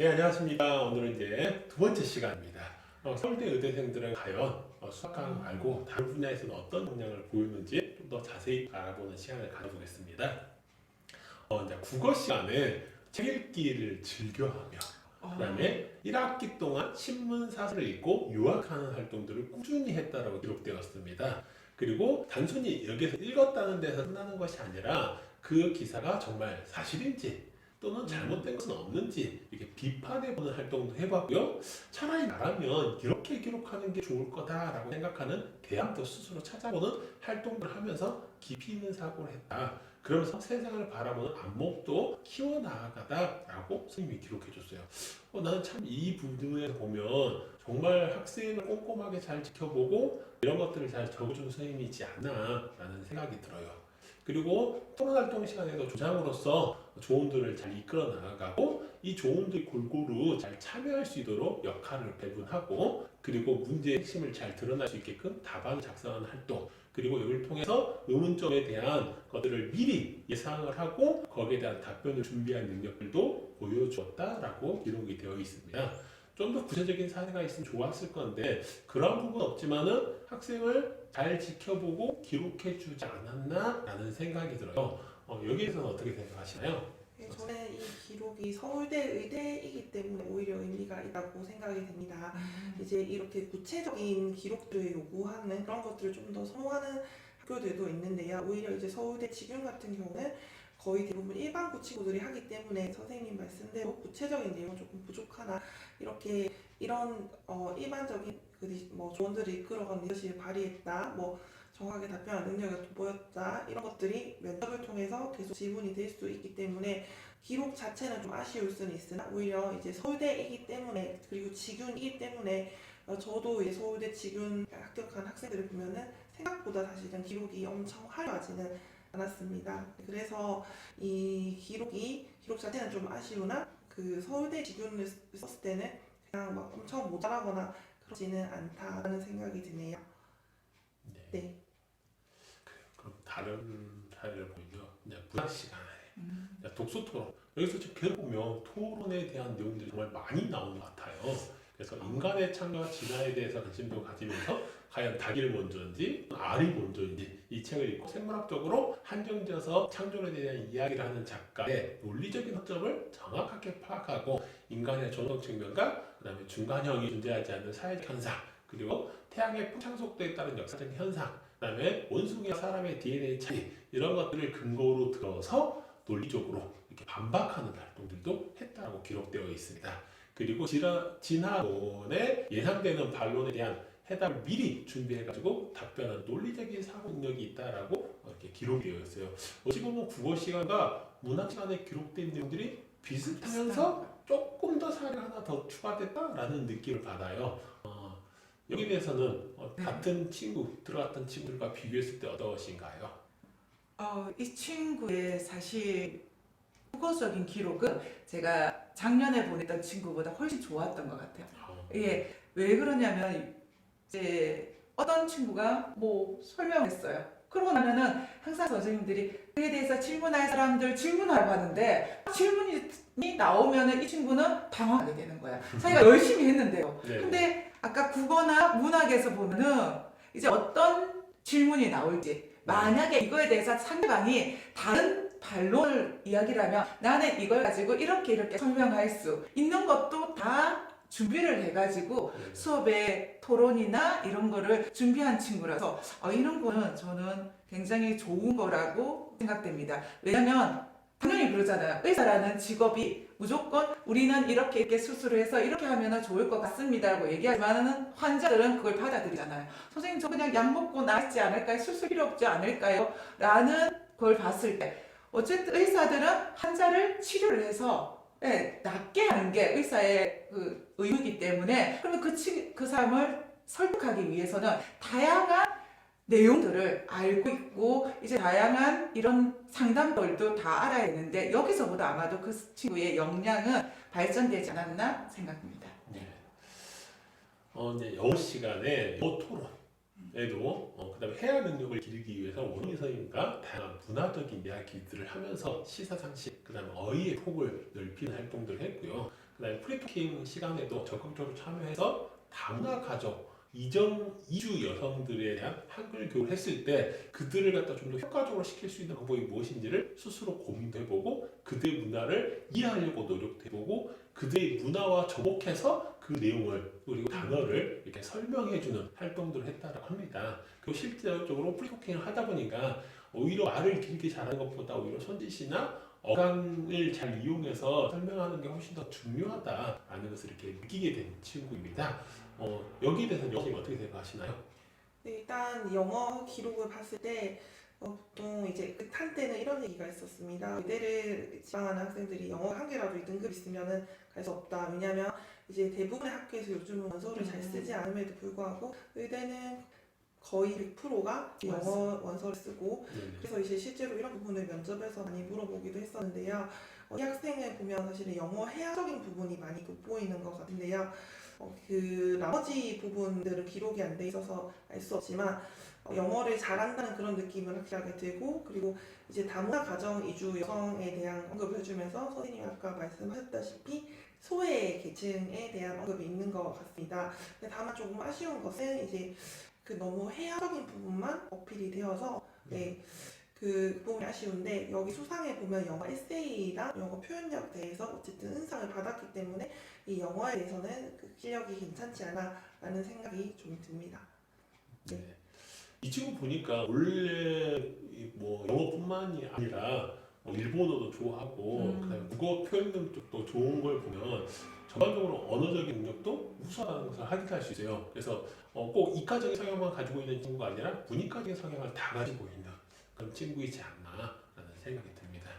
네, 안녕하십니까. 오늘은 이제 두 번째 시간입니다. 서울대 의대생들은 과연 수학과학 말고 다른 분야에서는 어떤 역량을 보이는지 좀 더 자세히 알아보는 시간을 가져보겠습니다. 이제 국어 시간에 책 읽기를 즐겨하며 그다음에 1학기 동안 신문 사설을 읽고 요약하는 활동들을 꾸준히 했다라고 기록되었습니다. 그리고 단순히 여기서 읽었다는 데서 끝나는 것이 아니라 그 기사가 정말 사실인지 또는 잘못된 것은 없는지 이렇게 비판해보는 활동도 해봤고요. 차라리 나라면 이렇게 기록하는 게 좋을 거다라고 생각하는 대안도 스스로 찾아보는 활동을 하면서 깊이 있는 사고를 했다. 그러면서 세상을 바라보는 안목도 키워나가다라고 선생님이 기록해줬어요. 나는 참 이 부분에서 보면 정말 학생을 꼼꼼하게 잘 지켜보고 이런 것들을 잘 적어주는 선생님이지 않나라는 생각이 들어요. 그리고 토론 활동 시간에도 조장으로서 조언들을 잘 이끌어 나가고 이 조언들이 골고루 잘 참여할 수 있도록 역할을 배분하고 그리고 문제의 핵심을 잘 드러날 수 있게끔 답안을 작성하는 활동 그리고 이걸 통해서 의문점에 대한 것들을 미리 예상을 하고 거기에 대한 답변을 준비한 능력들도 보여주었다라고 기록이 되어 있습니다. 좀 더 구체적인 사례가 있으면 좋았을 건데 그런 부분 없지만은 학생을 잘 지켜보고 기록해주지 않았나라는 생각이 들어요. 여기에 대해서는 어떻게 생각하시나요? 네, 저는 이 기록이 서울대 의대이기 때문에 오히려 의미가 있다고 생각이 됩니다. 이제 이렇게 구체적인 기록들을 요구하는 그런 것들을 좀 더 선호하는 학교들도 있는데요. 오히려 이제 서울대 직윤 같은 경우는 거의 대부분 일반고 친구들이 하기 때문에 선생님 말씀대로 구체적인 내용은 조금 부족하나 이렇게 이런 일반적인 조언들을 이끌어간 리더십을 발휘했다, 정확하게 답변할 능력을 돋보였다 이런 것들이 면접을 통해서 계속 지문이 될 수 있기 때문에 기록 자체는 좀 아쉬울 수는 있으나 오히려 이제 서울대이기 때문에 그리고 직윤이기 때문에 저도 이제 서울대 직윤 합격한 학생들을 보면은 생각보다 사실은 기록이 엄청 화려하지는 않았습니다. 그래서 이 기록 자체는 좀 아쉬우나 그 서울대 직윤을 썼을 때는 그냥 막 엄청 모자라거나 그렇지는 않다라는 생각이 드네요. 네. 그럼 다른 사례를 보면요. 문학 시간에 독서 토론. 여기서 지금 계속 보면 토론에 대한 내용들이 정말 많이 나오는 것 같아요. 그래서 인간의 창조와 진화에 대해서 관심도 가지면서 과연 닭이 먼저인지 알이 먼저인지 이 책을 읽고 생물학적으로 한정지어서 창조에 대한 이야기를 하는 작가의 논리적인 허점을 정확하게 파악하고 인간의 존엄 측면과 그다음에 중간형이 존재하지 않는 사회적 현상 그리고 태양의 풍창속도에 따른 역사적 현상 그다음에 원숭이와 사람의 DNA 차이 이런 것들을 근거로 들어서 논리적으로 이렇게 반박하는 활동들도 했다고 기록되어 있습니다. 그리고 진화론의 예상되는 반론에 대한 해답을 미리 준비해가지고 답변한 논리적인 사고 능력이 있다라고 이렇게 기록이 되어 있어요. 어찌 보면 국어 시간과 문학 시간에 기록된 내용들이 비슷하면서 조금 더 사례가 하나 더 추가됐다라는 느낌을 받아요. 여기에 대해서는 같은 들어갔던 친구들과 비교했을 때 어떠신가요? 이 친구의 사실 국어적인 기록은 제가 작년에 보냈던 친구보다 훨씬 좋았던 것 같아요. 이게 왜 그러냐면 이제 어떤 친구가 설명했어요. 그러고 나면은 항상 선생님들이 그에 대해서 질문할 사람들 질문하라고 하는데 질문이 나오면은 이 친구는 당황하게 되는 거야. 자기가 열심히 했는데요. 네. 근데 아까 국어나 문학에서 보면은 이제 어떤 질문이 나올지 만약에 이거에 대해서 상대방이 다른 반론을 이야기를 하면 나는 이걸 가지고 이렇게 설명할 수 있는 것도 다 준비를 해가지고 수업에 토론이나 이런 거를 준비한 친구라서 이런 거는 저는 굉장히 좋은 거라고 생각됩니다. 왜냐면 당연히 그러잖아요. 의사라는 직업이 무조건 우리는 이렇게 수술을 해서 이렇게 하면 좋을 것 같습니다 라고 얘기하지만 환자들은 그걸 받아들이잖아요. 선생님 저 그냥 약 먹고 낫지 않을까요? 수술 필요 없지 않을까요? 라는 걸 봤을 때 어쨌든 의사들은 환자를 치료를 해서 낫게 하는 게 의사의 그 의무이기 때문에 그러면 그 사람을 설득하기 위해서는 다양한 내용들을 알고 있고 이제 다양한 이런 상담들도 다 알아야 되는데 여기서보다 아마도 그 친구의 역량은 발전되지 않았나 생각합니다. 네. 이제 영어 시간에 영어 토론에도 그다음에 회화 능력을 기르기 위해서 원어민 선생님과 다양한 문화적인 이야기들을 하면서 시사상식 그다음에 어휘의 폭을 넓히는 활동들을 했고요. 그다음에 프리토킹 시간에도 적극적으로 참여해서 다문화 가족 이주 여성들에 대한 한글 교육을 했을 때 그들을 갖다 좀 더 효과적으로 시킬 수 있는 방법이 무엇인지를 스스로 고민도 해보고 그들의 문화를 이해하려고 노력도 해보고 그들의 문화와 접목해서 그 내용을 그리고 단어를 이렇게 설명해주는 활동들을 했다고 합니다. 그리고 실질적으로 프리토킹을 하다 보니까 오히려 말을 길게 잘하는 것보다 오히려 손짓이나 어감을 잘 이용해서 설명하는 게 훨씬 더 중요하다라는 것을 이렇게 느끼게 된 친구입니다. 여기에 대해서 여러분이 어떻게 생각하시나요? 네, 일단 영어 기록을 봤을 때 보통 이제 그 한때는 이런 얘기가 있었습니다. 의대를 지망하는 학생들이 영어 한 개라도 2등급 있으면은 갈 수 없다. 왜냐하면 이제 대부분의 학교에서 요즘은 원서를 잘 쓰지 않음에도 불구하고 의대는 거의 100%가 영어 원서를 쓰고 그래서 이제 실제로 이런 부분을 면접에서 많이 물어보기도 했었는데요. 이 학생을 보면 사실은 영어 해학적인 부분이 많이 돋보이는 것 같은데요. 그 나머지 부분들은 기록이 안 돼 있어서 알 수 없지만 영어를 잘한다는 그런 느낌을 확실하게 들고 그리고 이제 다문화 가정 이주 여성에 대한 언급을 해주면서 선생님이 아까 말씀하셨다시피 소외 계층에 대한 언급이 있는 것 같습니다. 근데 다만 조금 아쉬운 것은 이제 그 너무 해학적인 부분만 어필이 되어서 그 부분이 아쉬운데 여기 수상에 보면 영어 에세이랑 영어 표현력 대해서 어쨌든 은상을 받았기 때문에 이 영어에 대해서는 그 실력이 괜찮지 않아라는 생각이 좀 듭니다. 네. 이 친구 보니까 원래 뭐 영어뿐만이 아니라 일본어도 좋아하고 그다음에 국어 표현 능력도 좋은 걸 보면 전반적으로 언어적인 능력도 우수하다는 것을 확인할 수 있어요. 그래서 꼭 이과적인 성향만 가지고 있는 친구가 아니라 문이과적인 성향을 다 가지고 있는 그런 친구이지 않나라는 생각이 듭니다.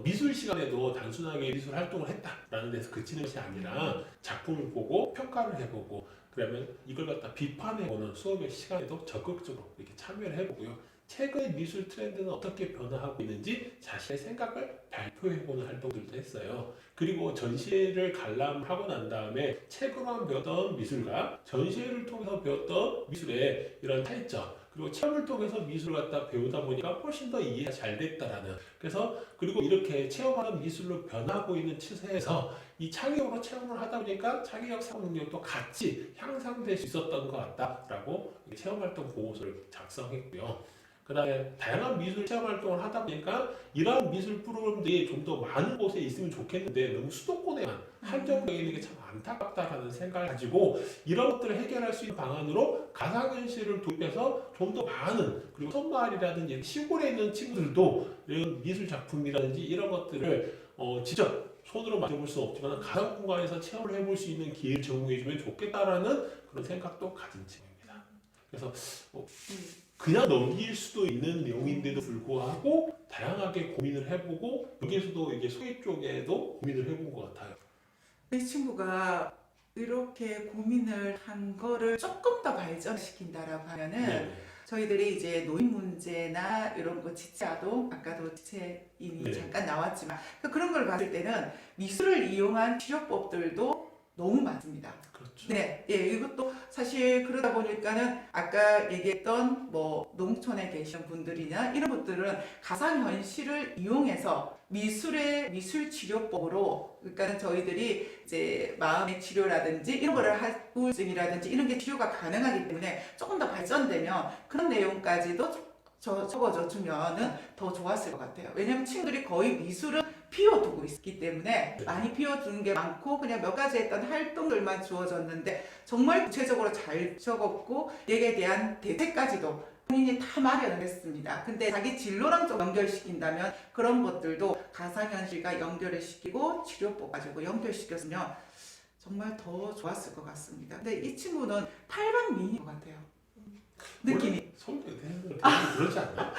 미술 시간에도 단순하게 미술 활동을 했다라는 데서 그치는 것이 아니라 작품을 보고 평가를 해보고 그러면 이걸 갖다 비판해보는 수업의 시간에도 적극적으로 이렇게 참여를 해보고요. 최근의 미술 트렌드는 어떻게 변화하고 있는지 자신의 생각을 발표해보는 활동들도 했어요. 그리고 전시회를 관람하고 난 다음에 책으로만 배웠던 미술과 전시회를 통해서 배웠던 미술의 이런 차이점 그리고 체험을 통해서 미술을 갖다 배우다 보니까 훨씬 더 이해가 잘 됐다라는 그래서 그리고 이렇게 체험하는 미술로 변하고 있는 추세에서 이 창의적으로 체험을 하다 보니까 창의적 사고 능력도 같이 향상될 수 있었던 것 같다라고 체험활동 보고서를 작성했고요. 그 다음에 다양한 미술 체험 활동을 하다 보니까 이러한 미술 프로그램들이 좀 더 많은 곳에 있으면 좋겠는데 너무 수도권에만 한정되어 있는 게 참 안타깝다라는 생각을 가지고 이런 것들을 해결할 수 있는 방안으로 가상현실을 도입해서 좀 더 많은 그리고 섬마을이라든지 시골에 있는 친구들도 이런 미술 작품이라든지 이런 것들을 직접 손으로 만져볼 수는 없지만 가상 공간에서 체험을 해볼 수 있는 기회를 제공해주면 좋겠다라는 그런 생각도 가진 친구입니다. 그래서 그냥 넘길 수도 있는 내용인데도 불구하고 다양하게 고민을 해보고 여기에서도 이게 소위 쪽에도 고민을 해본 것 같아요. 이 친구가 이렇게 고민을 한 거를 조금 더 발전시킨다라고 하면은 저희들이 이제 노인 문제나 이런 거 지체아동 아까도 지체인이 잠깐 나왔지만 그런 걸 봤을 때는 미술을 이용한 치료법들도 너무 많습니다. 그렇죠. 네, 이것도 사실 그러다 보니까는 아까 얘기했던 뭐 농촌에 계신 분들이나 이런 분들은 가상현실을 이용해서 미술 치료법으로 그러니까 저희들이 이제 마음의 치료라든지 이런 거를 우울증이라든지 이런 게 치료가 가능하기 때문에 조금 더 발전되면 그런 내용까지도 적어줘 주면은 더 좋았을 것 같아요. 왜냐면 친구들이 거의 미술은 피워두고 있기 때문에 많이 피워두는 게 많고 그냥 몇 가지 했던 활동들만 주어졌는데 정말 구체적으로 잘 적었고 여기에 대한 대책까지도 본인이 다 마련을 했습니다. 근데 자기 진로랑 좀 연결시킨다면 그런 것들도 가상현실과 연결을 시키고 치료법 가지고 연결시켰으면 정말 더 좋았을 것 같습니다. 근데 이 친구는 탈방미인인 것 같아요. 느낌이. 서울대 의대생들 그렇지 않나요?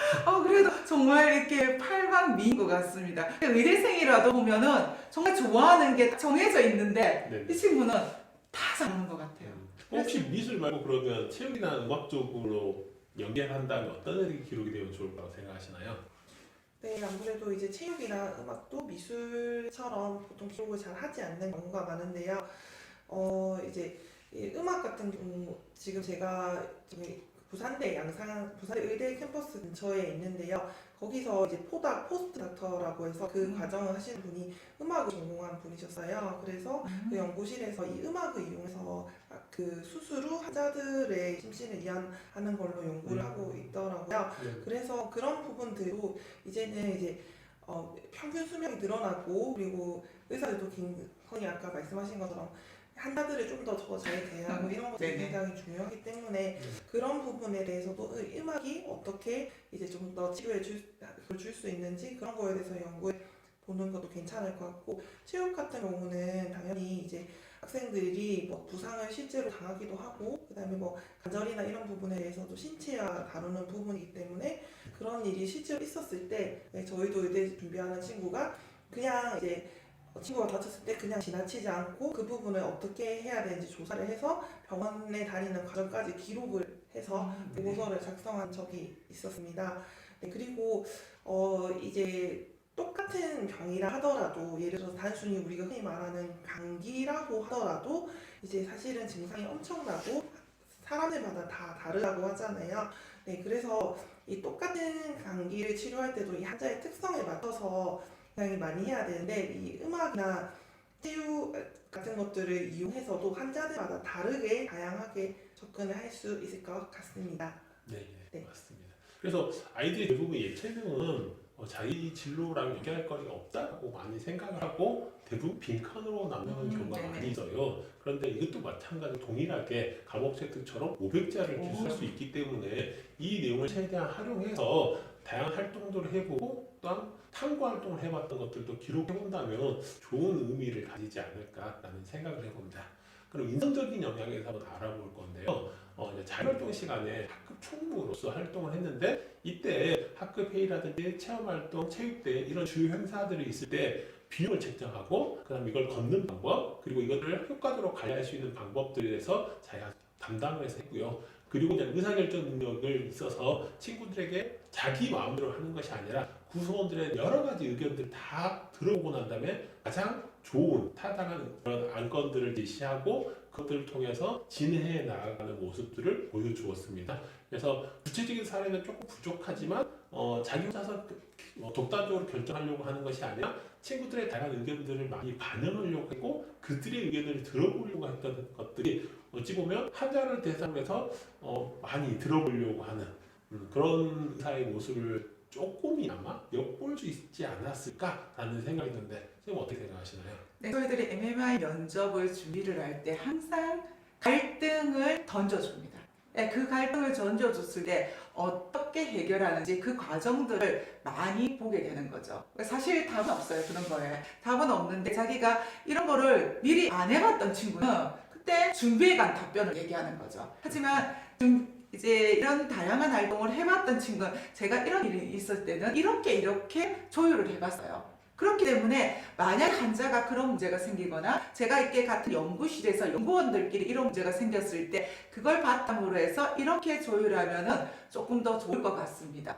그래도 정말 이렇게 팔방미인 것 같습니다. 의대생이라도 보면은 정말 좋아하는 게 정해져 있는데 이 친구는 다 잘하는 것 같아요. 혹시 미술 말고 그러면 체육이나 음악 쪽으로 연계한다면 어떤 기록이 되면 좋을 거라고 생각하시나요? 네, 아무래도 이제 체육이나 음악도 미술처럼 보통 기록을 잘 하지 않는 경우가 많은데요. 이제 음악 같은 경우 지금 제가 부산대 의대 캠퍼스 근처에 있는데요. 거기서 이제 포스트 닥터라고 해서 그 과정을 하시는 분이 음악을 전공한 분이셨어요. 그래서 그 연구실에서 이 음악을 이용해서 그 수술 후 환자들의 심신을 이완하는 걸로 연구를 하고 있더라고요. 그래서 그런 부분들로 이제는 이제 평균 수명이 늘어나고 그리고 의사들도 굉장히 아까 말씀하신 것처럼 환자들을 좀 더 잘 대하고 이런 것들이 네네. 굉장히 중요하기 때문에 그런 부분에 대해서도 음악이 어떻게 이제 좀 더 치료해 줄 수 있는지 그런 거에 대해서 연구해 보는 것도 괜찮을 것 같고 체육 같은 경우는 당연히 이제 학생들이 뭐 부상을 실제로 당하기도 하고 그다음에 뭐 관절이나 이런 부분에 대해서도 신체와 다루는 부분이기 때문에 그런 일이 실제로 있었을 때 저희도 의대 준비하는 친구가 그냥 이제 친구가 다쳤을 때 그냥 지나치지 않고 그 부분을 어떻게 해야 되는지 조사를 해서 병원에 다니는 과정까지 기록을 해서 보고서를 작성한 적이 있었습니다. 네, 그리고 이제 똑같은 병이라 하더라도 예를 들어서 단순히 우리가 흔히 말하는 감기라고 하더라도 이제 사실은 증상이 엄청나고 사람들마다 다 다르다고 하잖아요. 네, 그래서 이 똑같은 감기를 치료할 때도 이 환자의 특성에 맞춰서 굉장히 많이 해야 되는데 이 음악이나 체육 같은 것들을 이용해서도 환자들마다 다르게 다양하게 접근을 할 수 있을 것 같습니다. 네, 네. 맞습니다. 그래서 아이들이 대부분 예체능은 자기 진로랑 얘기할 거리가 없다고 많이 생각을 하고 대부분 빈칸으로 남는 경우가 네네. 많이 있어요. 그런데 이것도 마찬가지로 동일하게 과목 획득처럼 500자를 기술할 수 있기 때문에 이 내용을 최대한 활용해서 다양한 활동들을 해보고 또한 탐구 활동을 해봤던 것들도 기록해본다면 좋은 의미를 가지지 않을까라는 생각을 해봅니다. 그럼 인성적인 영향에서 한번 알아볼 건데요. 이제 자율활동 시간에 학급 총무로서 활동을 했는데 이때 학급 회의라든지 체험활동, 체육대 이런 주요 행사들이 있을 때 비용을 책정하고 그다음 이걸 걷는 방법 그리고 이것을 효과적으로 관리할 수 있는 방법들에 대해서 자기가 담당을 해서 했고요. 그리고 이제 의사결정 능력을 있어서 친구들에게 자기 마음대로 하는 것이 아니라 구성원들의 여러 가지 의견들을 다 들어보고 난 다음에 가장 좋은 타당한 그런 안건들을 제시하고 그것들을 통해서 진행해 나가는 모습들을 보여주었습니다. 그래서 구체적인 사례는 조금 부족하지만 자기 혼자서 독단적으로 결정하려고 하는 것이 아니라 친구들의 다양한 의견들을 많이 반영하려고 했고 그들의 의견을 들어보려고 했던 것들이 어찌 보면 환자를 대상으로 해서 많이 들어보려고 하는 그런 의사의 모습을 조금이나마 엿볼 수 있지 않았을까라는 생각이 드는데 선생님 어떻게 생각하시나요? 네, 저희들이 MMI 면접을 준비를 할 때 항상 갈등을 던져줍니다. 네, 그 갈등을 던져줬을 때 어떻게 해결하는지 그 과정들을 많이 보게 되는 거죠. 사실 답은 없어요. 그런 거에. 답은 없는데 자기가 이런 거를 미리 안 해봤던 친구는 그때 준비해간 답변을 얘기하는 거죠. 하지만 이제 이런 다양한 활동을 해봤던 친구는 제가 이런 일이 있을 때는 이렇게 조율을 해봤어요. 그렇기 때문에 만약 환자가 그런 문제가 생기거나 제가 이렇게 같은 연구실에서 연구원들끼리 이런 문제가 생겼을 때 그걸 바탕으로 해서 이렇게 조율하면 조금 더 좋을 것 같습니다.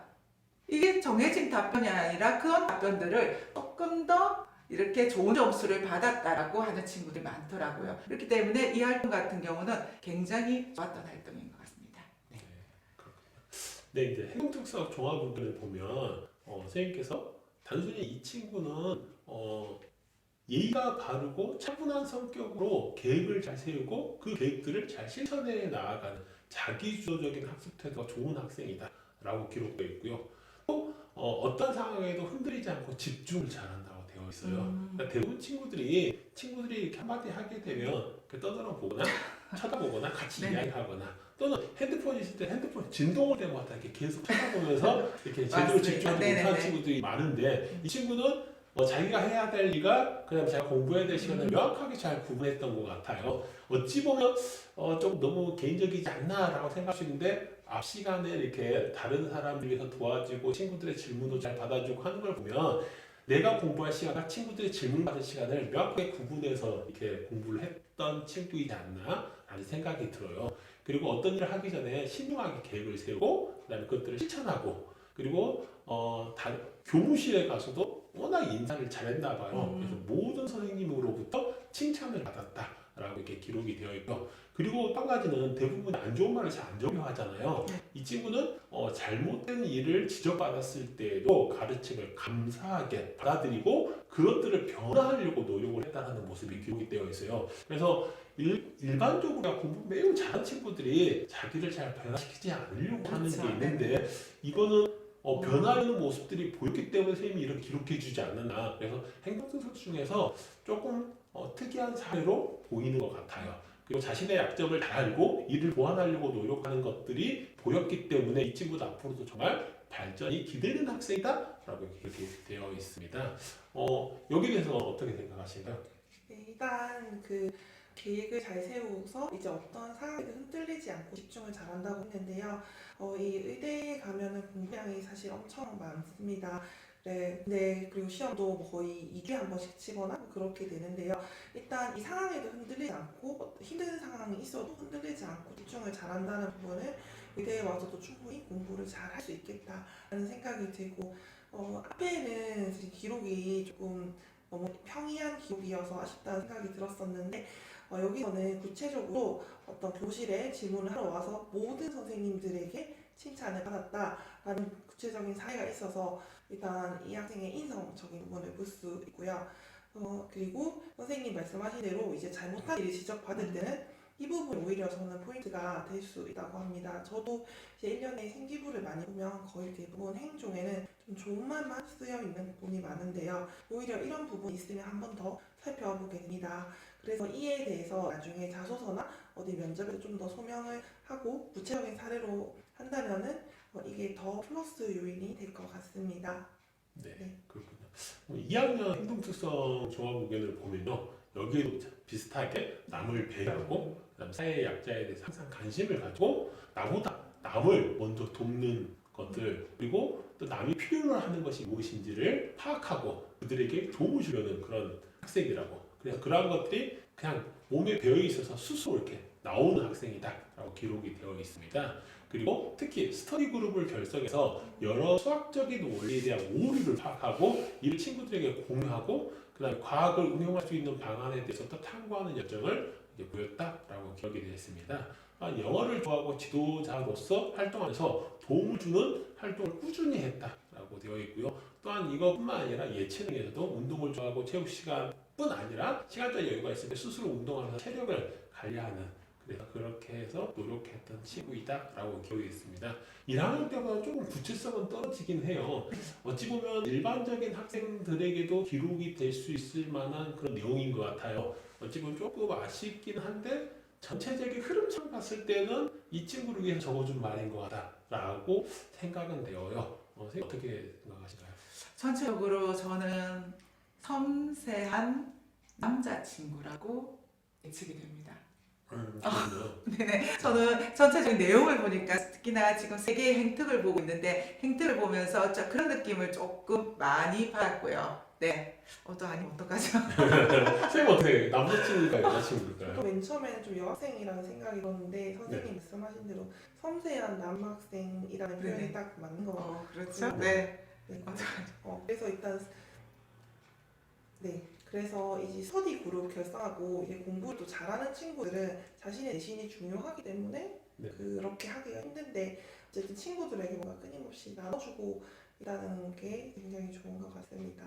이게 정해진 답변이 아니라 그런 답변들을 조금 더 이렇게 좋은 점수를 받았다라고 하는 친구들이 많더라고요. 그렇기 때문에 이 활동 같은 경우는 굉장히 좋았던 활동인 것 같습니다. 네, 그렇군요. 네, 이제 행동특성 종합분들을 보면 선생님께서 단순히 이 친구는 예의가 바르고 차분한 성격으로 계획을 잘 세우고 그 계획들을 잘 실천해 나아가는 자기주도적인 학습 태도가 좋은 학생이다 라고 기록되어 있고요. 또 어떤 상황에도 흔들리지 않고 집중을 잘한다고 되어 있어요. 그러니까 대부분 친구들이 이렇게 한마디 하게 되면 이렇게 떠들어보거나 쳐다보거나 같이 네네. 이야기하거나 또는 핸드폰이 있을 때 핸드폰 진동을 때마다 이렇게 계속 쳐다보면서 이렇게 제대로 맞습니다. 집중하지 네네네. 못하는 친구들이 많은데 이 친구는 자기가 해야 될 일과 그다음에 자기가 공부해야 될 시간을 명확하게 잘 구분했던 것 같아요. 어찌 보면 좀 너무 개인적이지 않나라고 생각하시는데 앞 시간에 이렇게 다른 사람들 위해서 도와주고 친구들의 질문도 잘 받아주고 하는 걸 보면 내가 공부할 시간과 친구들의 질문 받을 시간을 명확하게 구분해서 이렇게 공부를 했던 친구이지 않나라는 생각이 들어요. 그리고 어떤 일을 하기 전에 신중하게 계획을 세우고 그다음에 그것들을 실천하고 그리고 교무실에 가서도 워낙 인사를 잘했나 봐요. 그래서 모든 선생님으로부터 칭찬을 받았다라고 이렇게 기록이 되어 있고 그리고 또 한 가지는 대부분 안 좋은 말을 잘 안 적용하잖아요. 이 친구는 잘못된 일을 지적받았을 때에도 가르침을 감사하게 받아들이고 그것들을 변화하려고 노력을 했다는 모습이 기록이 되어 있어요. 그래서 일반적으로 공부 매우 잘하는 친구들이 자기를 잘 변화시키지 않으려고 하는 게 있는데 이거는 변화하는 모습들이 보였기 때문에 선생님이 이렇게 기록해주지 않느냐. 그래서 행동특성 중에서 조금 특이한 사례로 보이는 것 같아요. 그리고 자신의 약점을 잘 알고 이를 보완하려고 노력하는 것들이 보였기 때문에 이 친구도 앞으로도 정말 발전이 기대되는 학생이다라고 이렇게 되어 있습니다. 여기에 대해서 어떻게 생각하신가요? 네, 일단 그 계획을 잘 세우고서 이제 어떤 상황에도 흔들리지 않고 집중을 잘한다고 했는데요. 이 의대에 가면은 공부량이 사실 엄청 많습니다. 네, 근데 그리고 시험도 뭐 거의 2주에 한 번씩 치거나 그렇게 되는데요. 일단 이 상황에도 흔들리지 않고 힘든 상황이 있어도 흔들리지 않고 집중을 잘한다는 부분을 의대에 와서도 충분히 공부를 잘 할 수 있겠다라는 생각이 들고 앞에는 사실 기록이 조금 너무 평이한 기록이어서 아쉽다는 생각이 들었었는데 여기서는 구체적으로 어떤 교실에 질문을 하러 와서 모든 선생님들에게 칭찬을 받았다라는 구체적인 사례가 있어서 일단 이 학생의 인성적인 부분을 볼 수 있고요. 그리고 선생님 말씀하신 대로 이제 잘못한 일을 지적받을 때는 이 부분이 오히려 저는 포인트가 될 수 있다고 합니다. 저도 이제 1년에 생기부를 많이 보면 거의 대부분 행정에는 좀 좋은 말만 쓰여 있는 부분이 많은데요. 오히려 이런 부분이 있으면 한 번 더 살펴보게 됩니다. 그래서 이에 대해서 나중에 자소서나 어디 면접에서 좀 더 소명을 하고 구체적인 사례로 한다면은 이게 더 플러스 요인이 될 것 같습니다. 네, 네. 그렇군요. 2학년 행동특성 종합의견을 보면요. 여기에도 비슷하게 남을 배려하고 그다음 사회 약자에 대해서 항상 관심을 가지고 나보다 남을 먼저 돕는 것들 그리고 또 남이 필요로 하는 것이 무엇인지를 파악하고 그들에게 도움을 주려는 그런 학생이라고 그래서 그러한 것들이 그냥 몸에 배어 있어서 스스로 이렇게 나오는 학생이다라고 기록이 되어 있습니다. 그리고 특히 스터디 그룹을 결성해서 여러 수학적인 원리에 대한 오류를 파악하고 이를 친구들에게 공유하고 그다음에 과학을 응용할 수 있는 방안에 대해서 또 탐구하는 여정을 보였다라고 기록이 되어 있습니다. 영어를 좋아하고 지도자로서 활동하면서 도움을 주는 활동을 꾸준히 했다라고 되어 있고요. 또한 이것뿐만 아니라 예체능에서도 운동을 좋아하고 체육 시간뿐 아니라 시간적 여유가 있을 때 스스로 운동하면서 체력을 관리하는 그래서 그렇게 해서 노력했던 친구이다라고 기록이 있습니다. 1학년 때보다 조금 구체성은 떨어지긴 해요. 어찌 보면 일반적인 학생들에게도 기록이 될 수 있을 만한 그런 내용인 것 같아요. 어찌 보면 조금 아쉽긴 한데 전체적인 흐름상 봤을 때는 이 친구를 위해서 적어준 말인 것 같다라고 생각은 되어요. 선생님 어떻게 생각하실까요? 전체적으로 저는 섬세한 남자친구라고 예측이 됩니다. 네네. 저는 전체적인 내용을 보니까 특히나 지금 세계의 행특을 보고 있는데 행특을 보면서 그런 느낌을 조금 많이 받았고요. 네. 또 아니면 어떡하죠? 선생님 어떻게 남자친구일까요? 여자친구일까요? 맨 처음에는 좀 여학생이라는 생각이 들었는데 선생님 말씀하신 대로 섬세한 남학생이라는 표현이 네네. 딱 맞는 것 같아요. 그렇죠. 네. 네. 그래서 일단 네. 그래서 이제 스터디 그룹 결성하고 이제 공부를 또 잘하는 친구들은 자신의 내신이 중요하기 때문에 네. 그렇게 하기가 힘든데 어쨌든 친구들에게 뭔가 끊임없이 나눠주고 있다는 게 굉장히 좋은 것 같습니다.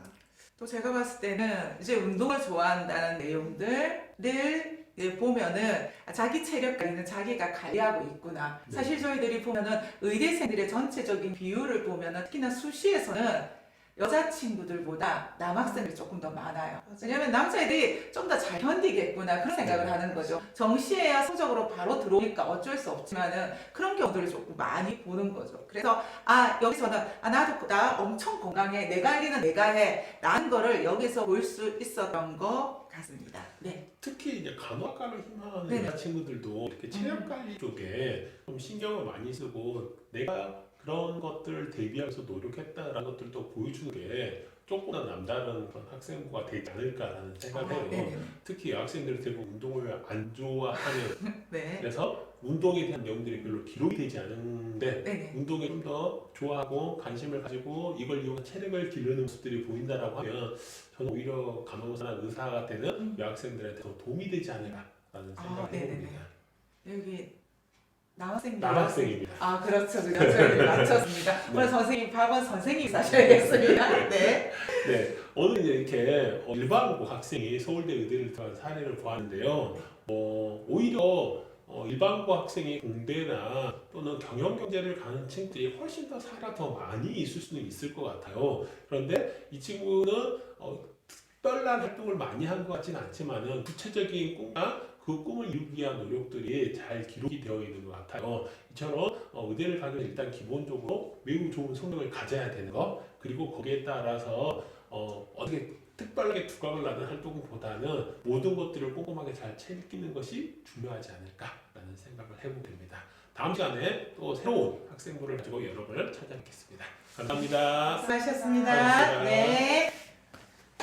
또 제가 봤을 때는 이제 운동을 좋아한다는 내용들을 이제 보면은 자기 체력 관리는 자기가 관리하고 있구나. 네. 사실 저희들이 보면은 의대생들의 전체적인 비율을 보면은 특히나 수시에서는 여자친구들보다 남학생들이 조금 더 많아요. 맞아요. 왜냐면 남자애들이 좀 더 잘 견디겠구나 그런 생각을 네. 하는 거죠. 정시해야 성적으로 바로 들어오니까 어쩔 수 없지만은 그런 경우들을 조금 많이 보는 거죠. 그래서 여기서는 나도 나 엄청 건강해. 내가 할 일은 내가 해. 라는 거를 여기서 볼 수 있었던 것 같습니다. 네. 특히 이제 간호학과를 희망하는 네네. 여자친구들도 이렇게 체력 관리 쪽에 좀 신경을 많이 쓰고 내가 그런 것들을 대비하면서 노력했다라는 것들도 보여주는 게 조금 더 남다른 그런 학생부가 되지 않을까라는 생각을 해요. 네네. 특히 여학생들이 대부분 운동을 안 좋아하는 네. 그래서 운동에 대한 내용들이 별로 기록이 되지 않은데 네네. 운동에 좀 더 좋아하고 관심을 가지고 이걸 이용해 체력을 기르는 모습들이 보인다라고 하면 저는 오히려 간호사나 의사가 되는 여학생들한테 더 도움이 되지 않을까 생각을 네네네. 해봅니다. 여기 남학생님. 남학생입니다. 아 그렇죠. 저희를 맞췄습니다. 오늘 선생님 밥은 선생님이 사셔야겠습니다. 네. 네, 오늘 이제 이렇게 일반고 학생이 서울대 의대를 들어간 사례를 보았는데요. 오히려 일반고 학생이 공대나 또는 경영경제를 가는 친구들이 훨씬 더 사례가 더 많이 있을 수는 있을 것 같아요. 그런데 이 친구는 특별한 활동을 많이 한 것 같지는 않지만은 구체적인 꿈과 그 꿈을 이루기 위한 노력들이 잘 기록이 되어 있는 것 같아요. 이처럼 의대를 가면 일단 기본적으로 매우 좋은 성적을 가져야 되는 거, 그리고 거기에 따라서 어떻게 특별하게 두각을 나는 활동보다는 모든 것들을 꼼꼼하게 잘 챙기는 것이 중요하지 않을까라는 생각을 해보게 됩니다. 다음 시간에 또 새로운 학생부를 가지고 여러분을 찾아뵙겠습니다. 감사합니다. 수고하셨습니다. 수고하셨습니다. 네.